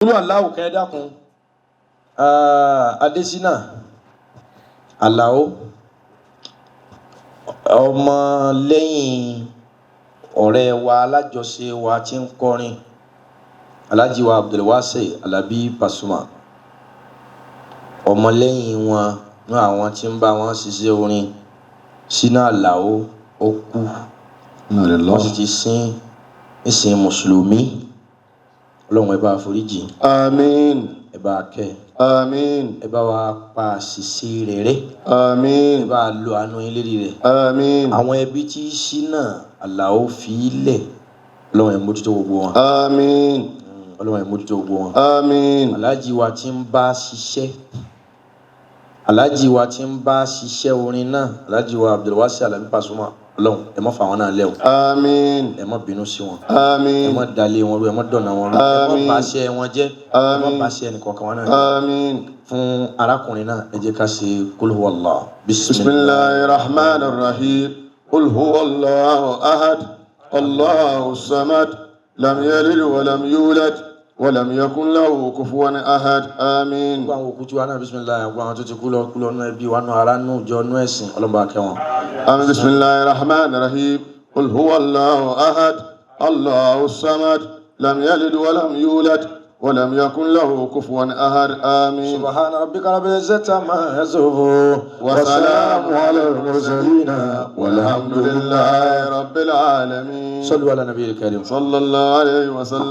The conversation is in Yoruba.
Olú Allahu kẹ́ dákun Adésínà Alao ọmọ lẹ́yìn ọ̀rẹ́ wa alájọṣe wa tí ń kọrin Alhaji wa Abdulwasi Alabi Pasuma ọmọ lẹ́yìn wọn ní àwọn tí ń bá wọn ṣiṣẹ́ orin Sina Alao ó kú wọ́n sì ti sin ìsìn mùsùlùmí Ọlọ́run ẹ bá foríjì Àmín. ẹ bá kẹ́ Àmín. ẹ bá wa pa àṣìṣe rẹ̀ rẹ́ Àmín. ẹ bá lo àánú yín lérí rẹ̀ Àmín. àwọn ẹbí tí Sina Alao fi lẹ̀ Ọlọ́run ẹ mójútó gbogbo wọn Àmín. Ọlọ́run ẹ mójútó gbogbo wọn Àmín. Alhaji wa tí ń bá ṣiṣẹ́ Alhaji wa tí ń bá ṣiṣẹ́ orin náà Alhaji wa Abdulwasi Alabi Pasuma Ọlọ́run ẹ má fà wọn náà lẹ́ o Àmín. ẹ má bínú sí wọn ẹ Àmín. má dalé wọn rú ẹ má dọ̀nà wọn rú ẹ má bàṣẹ wọn jẹ́ ẹ má bàṣẹ ẹnìkọ̀ọ̀kan wọn náà Àmín. fún arákùnrin náà ẹ jẹ́ ká ṣe Qul huwallah Bismillahirrahmanirrahim. Qul huwallahu ahad. Allahu samad. Lam yalid wa lam yulad wa lam yakun lahu kufuwan ahad. Àmín. gbogbo àwọn òkú tí wà náà bisimilayi gbogbo àwọn tó ti kú lọ nú ẹbí wa nú ara nú ìjọ nú ẹ̀sìn ọlọ́mọba kẹwọn. Àmín. Bismillahirrahmanirrahim. Qul huwallahu ahad. Allahu samad. Lam yalid wa lam yulad wa lam yakun lahu kufuwan ahad. Àmín. subhana rabbika rabbil izzati amma yasifun wa salamun alal mursalin walhamdulillahi rabbil alamin. sallu ala nabiyil karim. sallallahu alayhi wa sallam.